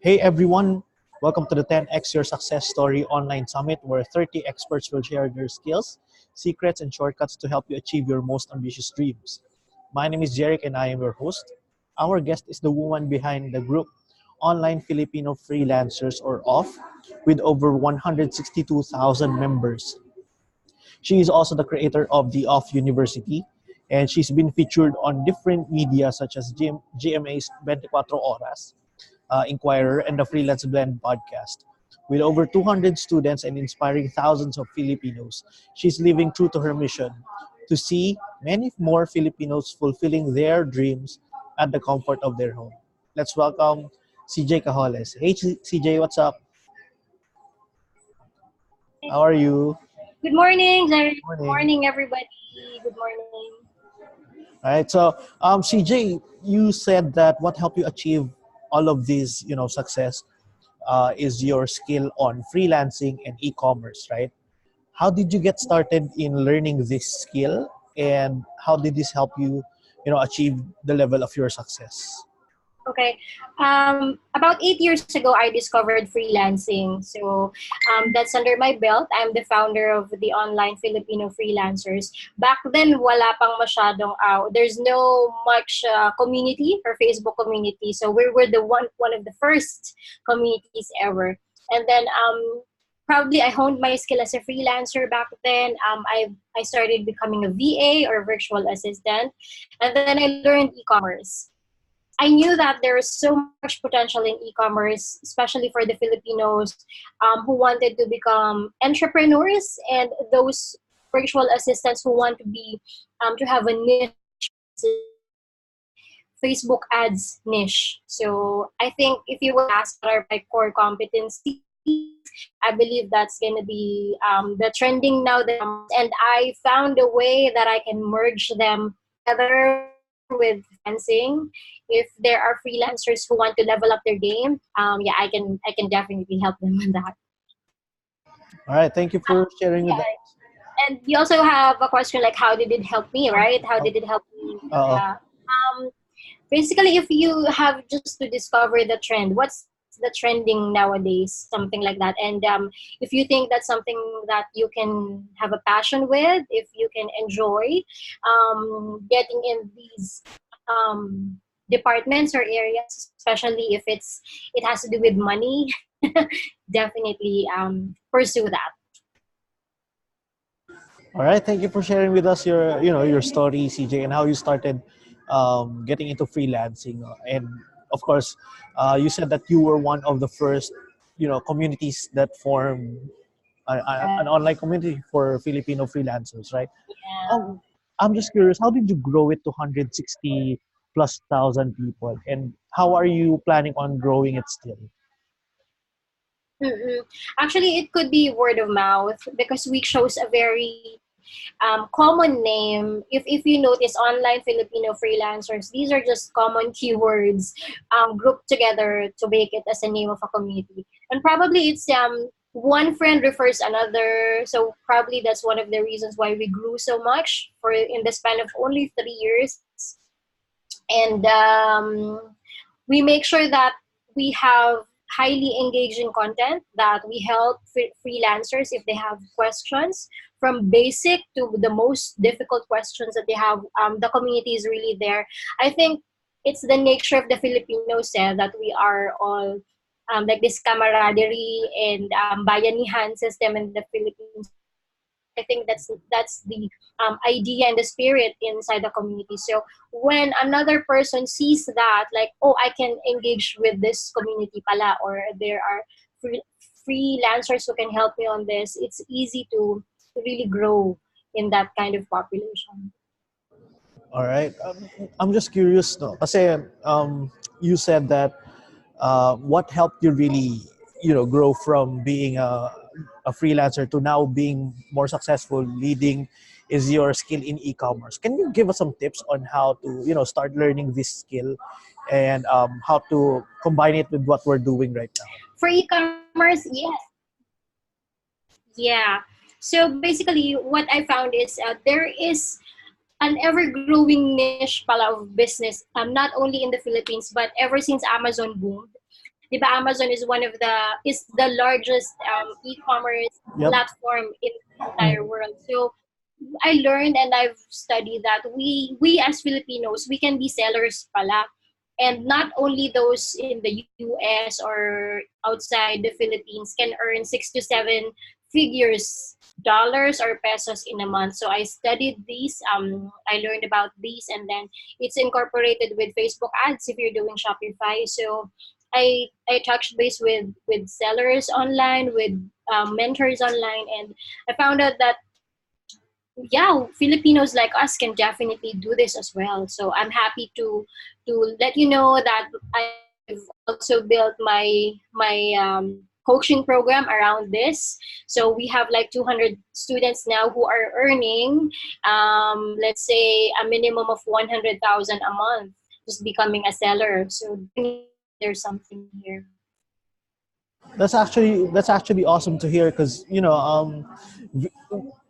Hey everyone, welcome to the 10x Your Success Story online summit where 30 experts will share their skills, secrets, and shortcuts to help you achieve your most ambitious dreams. My name is Jeric and I am your host. Our guest is the woman behind the group Online Filipino Freelancers or OFF with over 162,000 members. She is also the creator of the OFF University and she's been featured on different media such as GMA's 24 Horas, Inquirer, and the Freelance Blend podcast. With over 200 students and inspiring thousands of Filipinos, she's living true to her mission to see many more Filipinos fulfilling their dreams at the comfort of their home. Let's welcome CJ Cajoles. Hey CJ, what's up? How are you? Good morning, Larry. Good Morning. morning, everybody. Good morning. All right. So, CJ, you said that what helped you achieve all of these, success is your skill on freelancing and e-commerce, right? How did you get started in learning this skill, and how did this help you, achieve the level of your success? Okay. About 8 years ago, I discovered freelancing. So that's under my belt. I'm the founder of the Online Filipino Freelancers. Back then, wala pang masyadong, there's no much community or Facebook community. So we were the one of the first communities ever. And then probably I honed my skill as a freelancer back then. I started becoming a VA or virtual assistant. And then I learned e-commerce. I knew that there is so much potential in e-commerce, especially for the Filipinos who wanted to become entrepreneurs and those virtual assistants who want to be to have a niche, Facebook ads niche. So I think if you will ask what are my core competencies, I believe that's going to be the trending now. And I found a way that I can merge them together with fencing. If there are freelancers who want to level up their game, yeah, I can definitely help them with that. All right. Thank you for sharing with Yeah, us. and you also have a question like how did it help me, right? How did it help me? Uh, Yeah. Basically, if you have just to discover the trend, what's the trending nowadays, something like that, and if you think that's something that you can have a passion with, if you can enjoy getting in these departments or areas, especially if it has to do with money, definitely pursue that. all right. Thank you for sharing with us your story, CJ, and how you started getting into freelancing. And of course, you said that you were one of the first, communities that formed an online community for Filipino freelancers, right? Yeah. Um, I'm just curious, how did you grow it to 160 plus thousand people, and how are you planning on growing it still? Mm-mm. Actually, it could be word of mouth because we chose a very common name. If you notice, online Filipino freelancers, these are just common keywords grouped together to make it as a name of a community. And probably it's one friend refers another. So probably that's one of the reasons why we grew so much for in the span of only 3 years. And we make sure that we have highly engaging content that we help freelancers if they have questions from basic to the most difficult questions that they have. The community is really there. I think it's the nature of the Filipinos that we are all like this camaraderie and bayanihan system in the Philippines. I think that's the idea and the spirit inside the community. So when another person sees that, like, oh, I can engage with this community pala, or there are free, freelancers who can help me on this, it's easy to really grow in that kind of population. All right. I'm just curious, no? Kasi you said that what helped you really, grow from being a freelancer to now being more successful, leading, is your skill in e-commerce. Can you give us some tips on how to, start learning this skill and how to combine it with what we're doing right now? For e-commerce, yes, yeah. So basically, what I found is there is an ever-growing niche pala of business, not only in the Philippines, but ever since Amazon boomed. Diba, Amazon is the largest e-commerce Yep. platform in the entire Mhm. world. So I learned and I've studied that we as Filipinos, we can be sellers pala. And not only those in the US or outside the Philippines can earn 6 to 7 figures, dollars or pesos in a month. So I studied these, I learned about these, and then it's incorporated with Facebook ads if you're doing Shopify. So I touched base with sellers online, with mentors online, and I found out that yeah, Filipinos like us can definitely do this as well. So I'm happy to let you know that I've also built my coaching program around this. So we have like 200 students now who are earning, let's say, a minimum of 100,000 a month just becoming a seller. So there's something here. That's actually awesome to hear, because v-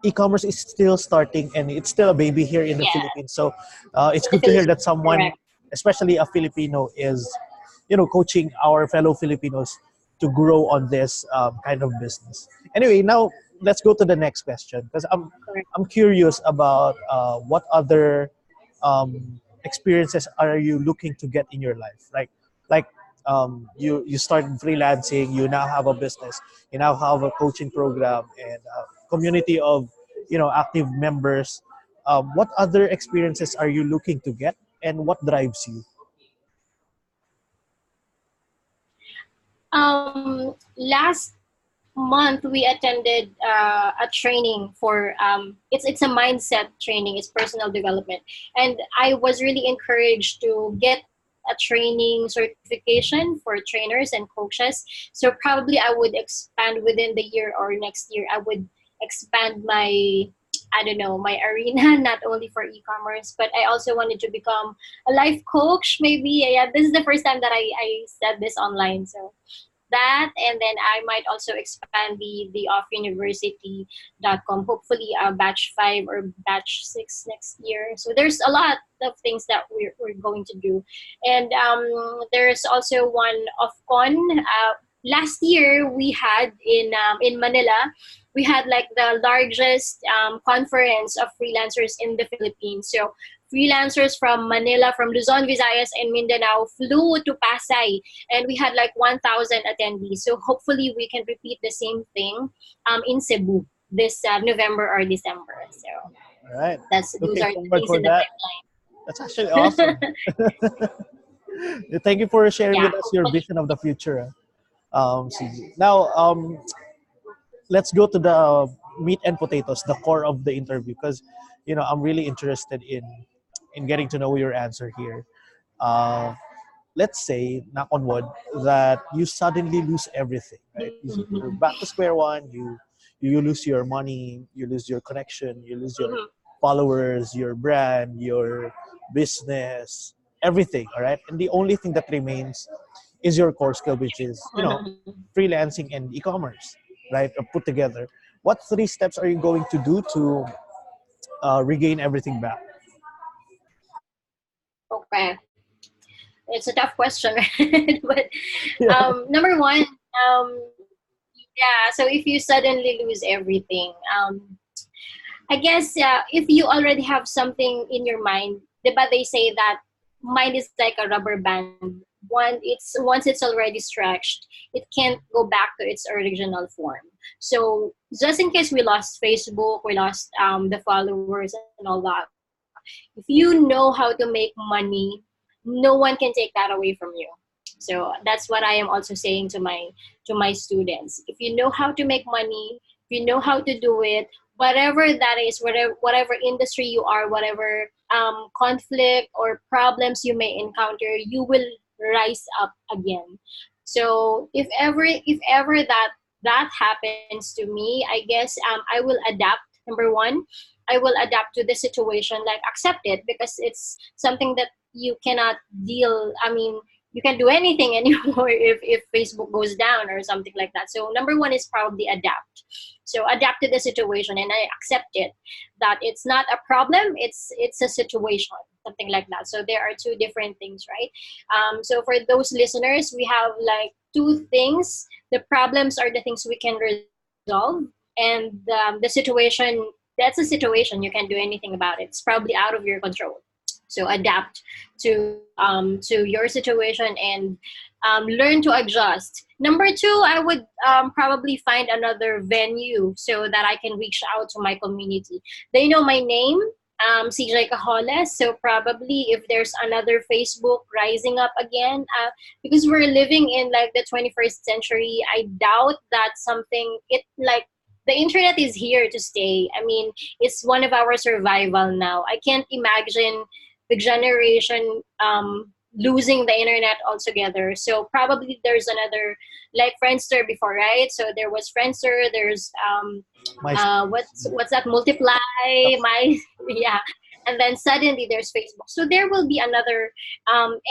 e-commerce is still starting and it's still a baby here in the Yeah, Philippines. So it's in the good to hear that Philippines, someone, correct. especially a Filipino, is coaching our fellow Filipinos to grow on this kind of business. Anyway, now let's go to the next question, because Correct. I'm curious about what other experiences are you looking to get in your life, like you started freelancing, you now have a business, you now have a coaching program and a community of active members. What other experiences are you looking to get, and what drives you? Last month we attended a training for it's a mindset training, it's personal development, and I was really encouraged to get a training certification for trainers and coaches. So probably I would expand within the year or next year. I would expand my, I don't know, my arena not only for e-commerce, but I also wanted to become a life coach maybe. Yeah, this is the first time that I said this online. So that, and then I might also expand the offuniversity.com, hopefully batch 5 or batch 6 next year. So there's a lot of things that we're going to do. And there's also one offcon. Last year we had in Manila, we had like the largest conference of freelancers in the Philippines. So freelancers from Manila, from Luzon, Visayas, and Mindanao flew to Pasay, and we had like 1,000 attendees. So hopefully we can repeat the same thing in Cebu this November or December. So All right, those looking are the forward things for in the that. That's actually awesome. pipeline. Thank you for sharing Yeah, with us your hopefully. vision of the future, CG. Now, let's go to the meat and potatoes, the core of the interview, because I'm really interested in getting to know your answer here. Uh, let's say, knock on wood, that you suddenly lose everything, right? You're Mhm. back to square one. You lose your money, you lose your connection, you lose your Mhm. followers, your brand, your business, everything. All right, and the only thing that remains is your core skill, which is freelancing and e-commerce, right? Put together. What 3 steps are you going to do to regain everything back? Okay, it's a tough question, right? But Yeah. number one, yeah. So if you suddenly lose everything, I guess if you already have something in your mind, but they say that mind is like a rubber band. Once it's already stretched, it can't go back to its original form. So just in case we lost Facebook, we lost the followers and all that. If you know how to make money, no one can take that away from you. So that's what I am also saying to my students. If you know how to make money, if you know how to do it, whatever that is, whatever industry you are, whatever conflict or problems you may encounter, you will rise up again. So if ever that happens to me, I guess I will adapt. Number one, I will adapt to the situation, like accept it, because it's something that you cannot deal. I mean, you can't do anything anymore if Facebook goes down or something like that. So number one is probably adapt. So adapt to the situation and I accept it, that it's not a problem, it's a situation something like that. So there are two different things, right? So for those listeners, we have like two things. The problems are the things we can resolve, and the situation, that's a situation, you can't do anything about it. It's probably out of your control. So adapt to your situation, and learn to adjust. Number two, I would probably find another venue so that I can reach out to my community. They know my name, CJ Cajoles. So probably if there's another Facebook rising up again, because we're living in like the 21st century, I doubt that something it like the internet is here to stay. I mean, it's one of our survival now. I can't imagine the generation losing the internet altogether. So probably there's another, like Friendster before, right? So there was Friendster. There's My what's that? Multiply, my yeah. And then suddenly there's Facebook. So there will be another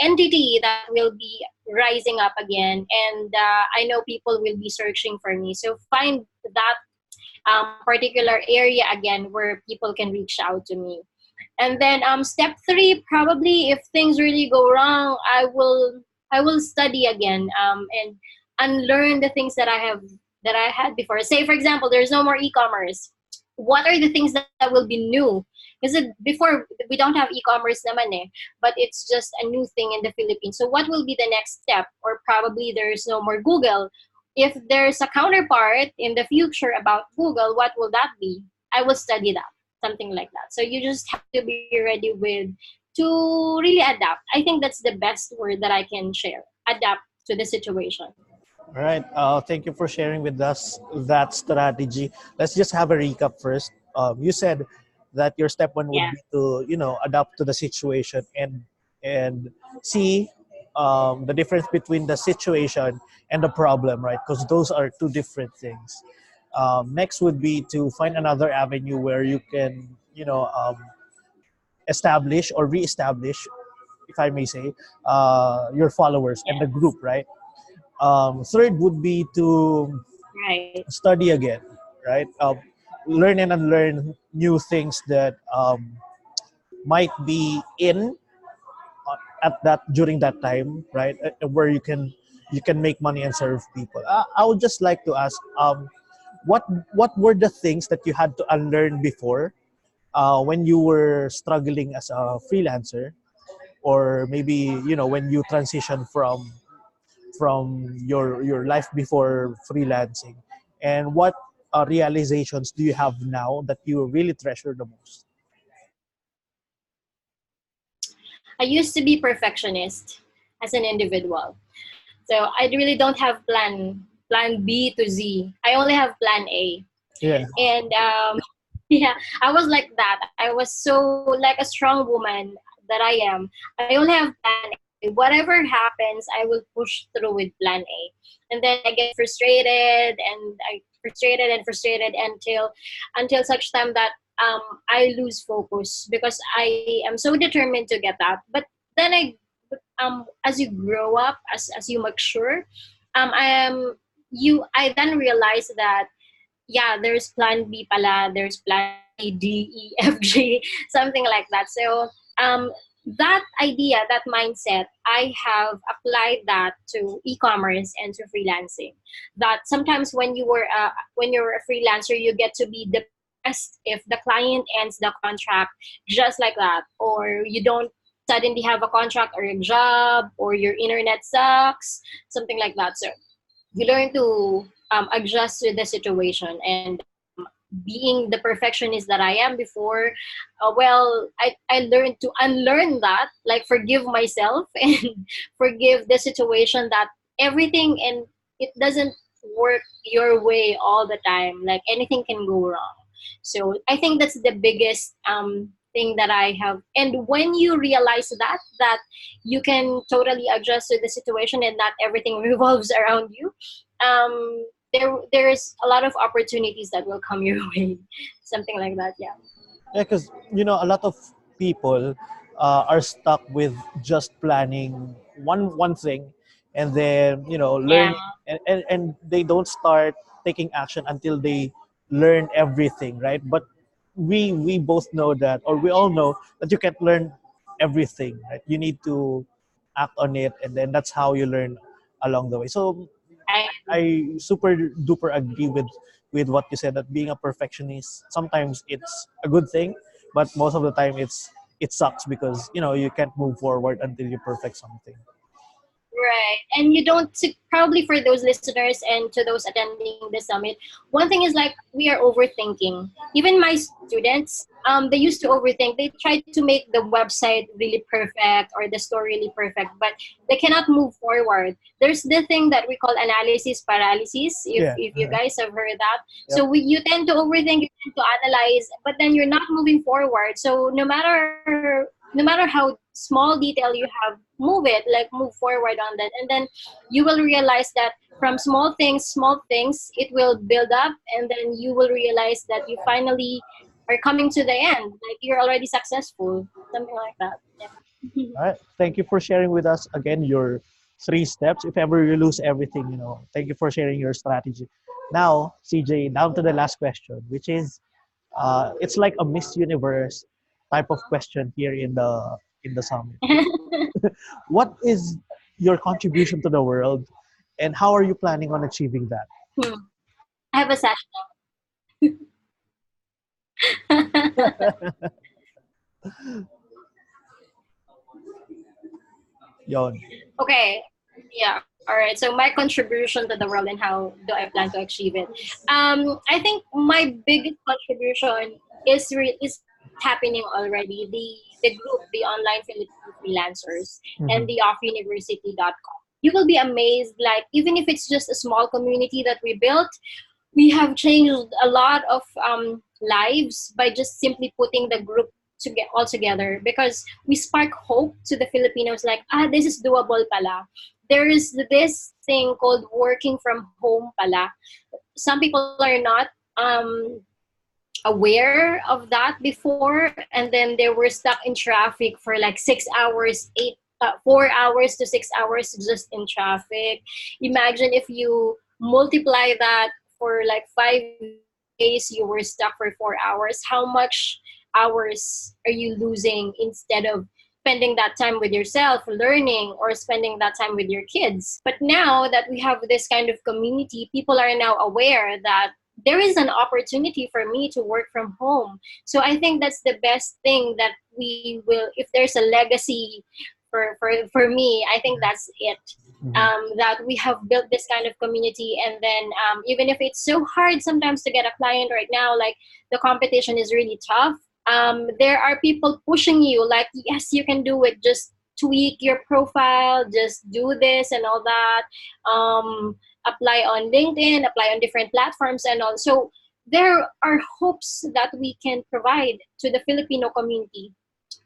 entity that will be rising up again, and I know people will be searching for me. So find that particular area again where people can reach out to me. And then step three, probably if things really go wrong, I will study again, and unlearn the things that I had before. Say for example, there's no more e-commerce. What are the things that will be new? Because before we don't have e-commerce naman eh, but it's just a new thing in the Philippines. So what will be the next step? Or probably there's no more Google. If there's a counterpart in the future about Google, what will that be? I will study that, something like that. So you just have to be ready with to really adapt. I think that's the best word that I can share. Adapt to the situation. All right. Thank you for sharing with us that strategy. Let's just have a recap first. You said that your step one would Yeah. be to, adapt to the situation and see the difference between the situation and the problem, right? Because those are two different things. Next would be to find another avenue where you can, establish or reestablish, if I may say, your followers and Yeah. the group, right? Third would be to Right. study again, right? Learn and unlearn new things that might be in at that during that time, right? Where you can make money and serve people. I would just like to ask, what were the things that you had to unlearn before when you were struggling as a freelancer, or maybe when you transition from your life before freelancing, and what realizations do you have now that you really treasure the most? I used to be perfectionist as an individual. So I really don't have plan B to Z. I only have plan A. Yeah. And yeah, I was like that. I was so like a strong woman that I am. I only have plan A. Whatever happens, I will push through with plan A. And then I get frustrated, and I frustrated until such time that I lose focus because I am so determined to get that. But then as you grow up, as you mature, I am I then realize that yeah, there's plan B pala, there's plan A, D, E, F, G, something like that. So that idea, that mindset, I have applied that to e-commerce and to freelancing. That sometimes when you're a freelancer, you get to be depressed if the client ends the contract just like that, or you don't suddenly have a contract or a job, or your internet sucks, something like that. So you learn to adjust to the situation, and being the perfectionist that I am before, I learned to unlearn that, like forgive myself and forgive the situation that everything, and it doesn't work your way all the time. Like anything can go wrong. So I think that's the biggest thing that I have. And when you realize that you can totally adjust to the situation and not everything revolves around you, there's a lot of opportunities that will come your way, something like that. Yeah. Yeah, because a lot of people are stuck with just planning one thing, and then Yeah. learning, and they don't start taking action until they learn everything, right? But we both know that, or we all know that you can't learn everything, right? You need to act on it, and then that's how you learn along the way. So I I super duper agree with what you said, that being a perfectionist sometimes it's a good thing, but most of the time it sucks because you can't move forward until you perfect something. Right. And you don't, probably for those listeners and to those attending the summit, one thing is like we are overthinking. Even my students, they used to overthink. They try to make the website really perfect or the store really perfect, but they cannot move forward. There's the thing that we call analysis paralysis, Yeah. if you guys have heard that. Yep. So you tend to overthink, you tend to analyze, but then you're not moving forward. So no matter how small detail you have, move it, like move forward on that, and then you will realize that from small things it will build up, and then you will realize that you finally are coming to the end, like you're already successful, something like that. Yeah. All right. Thank you for sharing with us again your 3 steps. If ever you lose everything, thank you for sharing your strategy. Now, CJ, down to the last question, which is, it's like a Miss Universe type of question here in the summit. What is your contribution to the world, and how are you planning on achieving that? I have a session. Yon. Okay. Yeah. All right. So my contribution to the world and how do I plan to achieve it? I think my biggest contribution is happening already. The group, the online Filipino freelancers, and Mhm. the offuniversity.com. You will be amazed. Like even if it's just a small community that we built, we have changed a lot of lives by just simply putting the group to get all together, because we spark hope to the Filipinos, like this is doable pala. There is this thing called working from home pala. Some people are not aware of that before, and then they were stuck in traffic for like 6 hours, 4 hours to 6 hours just in traffic. Imagine if you multiply that for like 5 days, you were stuck for 4 hours. How much hours are you losing instead of spending that time with yourself learning or spending that time with your kids? But now that we have this kind of community, people are now aware that there is an opportunity for me to work from home. So I think that's the best thing that we will, if there's a legacy for me, I think that's it. Mhm. That we have built this kind of community, and then even if it's so hard sometimes to get a client right now, like the competition is really tough, there are people pushing you like, yes, you can do it, just tweak your profile, just do this and all that. Apply on LinkedIn, apply on different platforms and all. So there are hopes that we can provide to the Filipino community.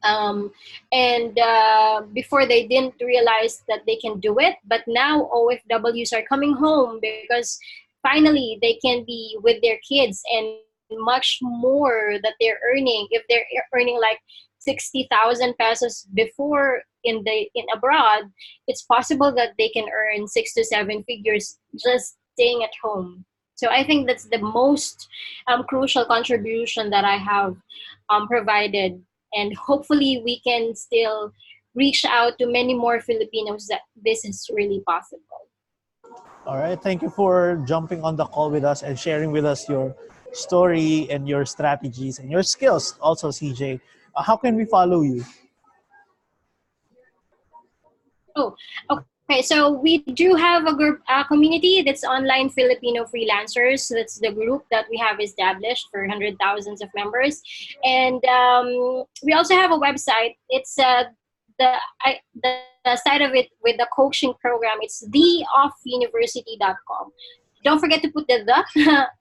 um, and before they didn't realize that they can do it, but now OFWs are coming home because finally they can be with their kids, and much more that they're earning. If they're earning like 60,000 pesos before in abroad, it's possible that they can earn 6 to 7 figures just staying at home. So I think that's the most crucial contribution that I have provided, and hopefully we can still reach out to many more Filipinos that this is really possible. All right. Thank you for jumping on the call with us and sharing with us your story and your strategies and your skills. Also, CJ, how can we follow you? Oh, okay. So we do have a group, a community that's online Filipino freelancers. That's the group that we have established for hundred thousands of members, and we also have a website. It's the side of it with the coaching program. It's theoffuniversity.com. Don't forget to put the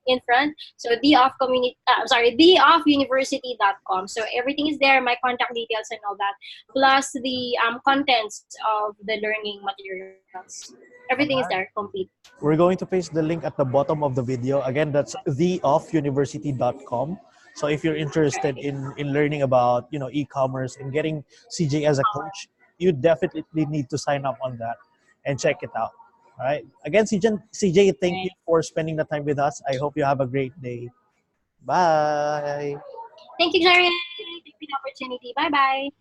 in front. So theoffuniversity.com. So everything is there, my contact details and all that, plus the contents of the learning materials. Everything is there, complete. We're going to paste the link at the bottom of the video. Again, that's theoffuniversity.com. So if you're interested Right. in learning about e-commerce and getting CJ as a coach, you definitely need to sign up on that and check it out. All right. Again, CJ, thank you Right. for spending the time with us. I hope you have a great day. Bye. Thank you, Jaren. Thank you for the opportunity. Bye bye.